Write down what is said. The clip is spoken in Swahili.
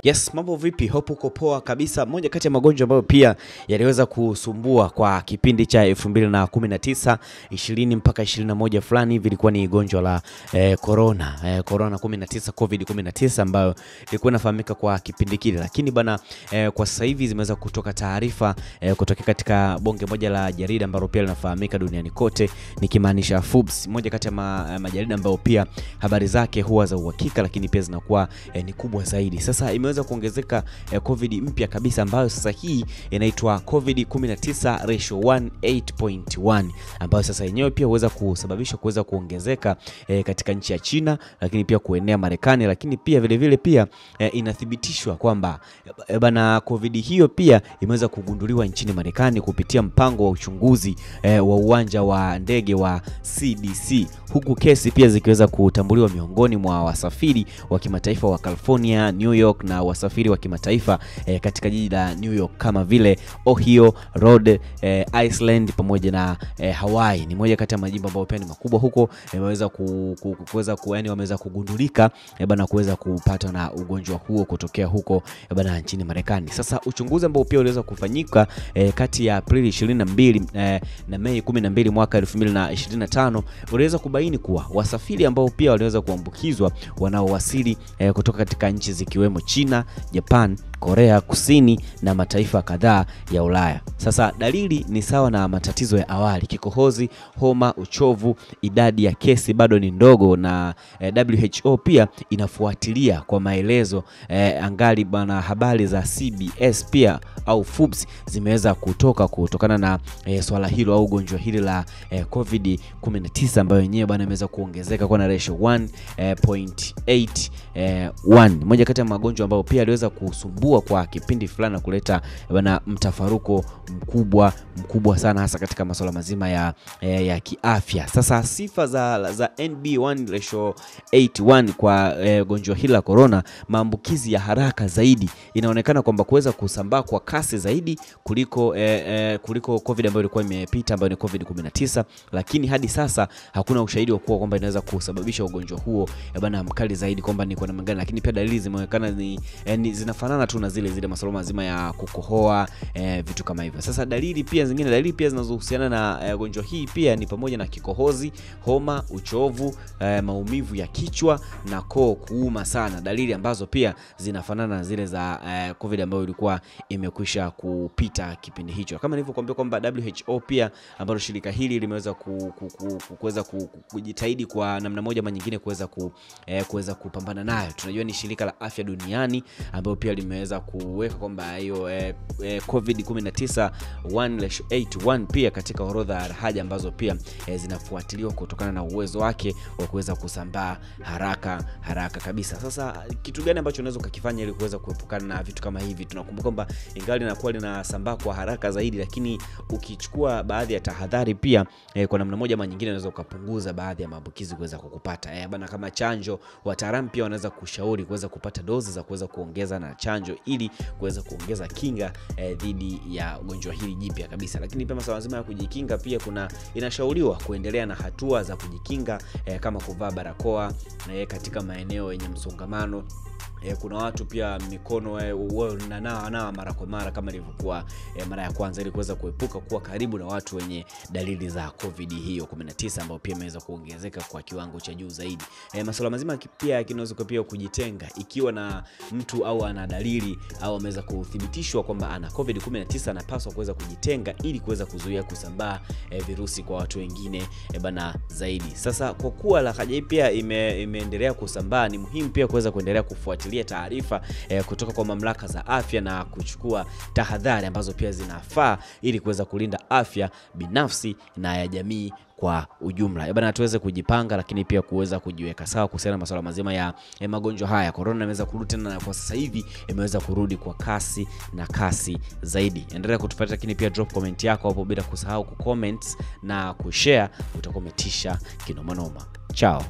Yes, mambo vipi? Hope uko poa kabisa. Moja kati ya magonjwa ambayo pia yaliweza kusumbua kwa kipindi cha 2019, 20 mpaka 21 fulani hivi ilikuwa ni gonjwa la corona 19, COVID-19 ambayo ilikuwa inafahamika kwa kipindi kile. Lakini bana kwa sasa hivi zimeweza kutoka taarifa kutoka katika bonge moja la jarida ambalo pia linafahamika duniani kote, nikimaanisha Forbes, moja kati ya majarida ambayo pia habari zake huwa za uhakika lakini pia zinakuwa ni kubwa zaidi. Sasa imeweza kuongezeka COVID mpya kabisa ambayo sasa hii inaitwa COVID-19 ratio 8.1 ambayo sasa yenyewe pia huweza kusababisha kuweza kuongezeka katika nchi ya China, lakini pia kuenea Marekani, lakini pia vile vile pia inathibitishwa kwamba bana COVID hiyo pia imeweza kugunduliwa nchini Marekani kupitia mpango wa uchunguzi wa uwanja wa ndege wa CDC, huku kesi pia zikiweza kutambuliwa miongoni mwa wasafiri wa kimataifa wa California, New York na wasafiri wa kimataifa katika jiji la New York kama vile Ohio, Rhode, Iceland pamoja na Hawaii. Ni moja kati ya majimbo ambayo pia ni makubwa huko, yameweza wameweza kugundulika bana kuweza kupata na ugonjwa huo kutokea huko bana nchini Marekani. Sasa uchunguzi ambao pia uliweza kufanyika kati ya Aprili 22 na Mei 12 mwaka 2025 uliweza kubaini kuwa wasafiri ambao pia waliweza kuambukizwa wanaowasili kutoka katika nchi zikiwemo China, Japan, Korea Kusini na mataifa kadhaa ya Ulaya. Sasa dalili ni sawa na matatizo ya awali: kikohozi, homa, uchovu. Idadi ya kesi bado ni ndogo na WHO pia inafuatilia kwa maelezo angali bana. Habari za CBS pia au Forbes zimeweza kutokana na swala hilo au gonjwa hili la COVID-19 ambayo yenyewe bana imeweza kuongezeka kwa na ratio 1.81. Moja kati ya magonjwa ambayo pia aliweza kusumbua kwa kipindi fulani na kuleta bana mtafaruko mkubwa sana, hasa katika masuala mazima ya kiafya. Sasa sifa za NB1 ratio 81 kwa gonjwa hili la corona: maambukizi ya haraka zaidi, inaonekana kwamba kuweza kusambaa kwa kasi zaidi kuliko COVID ambayo ilikuwa imepita, ambayo ni COVID-19, lakini hadi sasa hakuna ushahidi wa kuwa kwamba inaweza kusababisha ugonjwa huo bana mkali zaidi kwamba ni kwa namna gani. Lakini pia dalili zimeonekana ni zinafanana tu na zile masuala mazima ya kukohoa, vitu kama hivyo. Sasa dalili pia zinazohusiana na gonjwa hii pia ni pamoja na kikohozi, homa, uchovu, maumivu ya kichwa na koo kuuma sana, dalili ambazo pia zinafanana na zile za COVID ambayo ilikuwa imekwisha kupita kipindi hicho. Kama nilivyokuambia kwamba WHO pia ambalo shirika hili limeweza kuweza kujitahidi kwa namna moja ama nyingine kuweza kupambana nayo. Tunajua ni shirika la afya duniani ambayo pia limeweza kuweka kwamba hiyo COVID-19 1/81 pia katika orodha ya haja ambazo pia zinafuatiliwa kutokana na uwezo wake wa kuweza kusambaa haraka kabisa. Sasa kitu gani ambacho unaweza kukifanya ili kuweza kuepukana na vitu kama hivi? Tunakumbuka kwamba ingali linakuwa linasambaa kwa haraka zaidi, lakini ukichukua baadhi ya tahadhari pia kwa namna moja ama nyingine unaweza kupunguza baadhi ya maambukizi kuweza kukupata bana. Kama chanjo, wataalamu pia wanaweza kushauri kuweza kupata dozi za kuweza kuongeza na chanjo ili kuweza kuongeza kinga dhidi ya ugonjwa hili jipya kabisa. Lakini pia masuala mazima ya kujikinga pia inashauriwa kuendelea na hatua za kujikinga kama kuvaa barakoa katika maeneo yenye msongamano. Kuna watu pia mikono wao na mara kwa mara kama ilivyokuwa mara ya kwanza, ili kuweza kuepuka kuwa karibu na watu wenye dalili za COVID hiyo 19 ambayo pia imeweza kuongezeka kwa kiwango cha juu zaidi. Masuala mazima pia kinaweza pia kujitenga ikiwa na mtu au ana dalili au ameweza kuthibitishwa kwamba ana COVID-19, anapaswa kuweza kujitenga ili kuweza kuzuia kusambaa virusi kwa watu wengine bana zaidi. Sasa kwa kuwa la haja pia imeendelea kusambaa, ni muhimu pia kuweza kuendelea kufuatilia taarifa kutoka kwa mamlaka za afya na kuchukua tahadhari ambazo pia zinafaa ili kuweza kulinda afya binafsi na ya jamii kwa ujumla. Bana tuweze kujipanga, lakini pia kuweza kujiweka sawa kuhusiana na masuala mazima ya magonjwa haya. Corona imeweza kurudi tena, na kwa sasa hivi imeweza kurudi kwa kasi zaidi. Endelea kutufuata, lakini pia drop comment yako hapo bila kusahau kucomment na kushare, utakometisha kinomanoma. Ciao.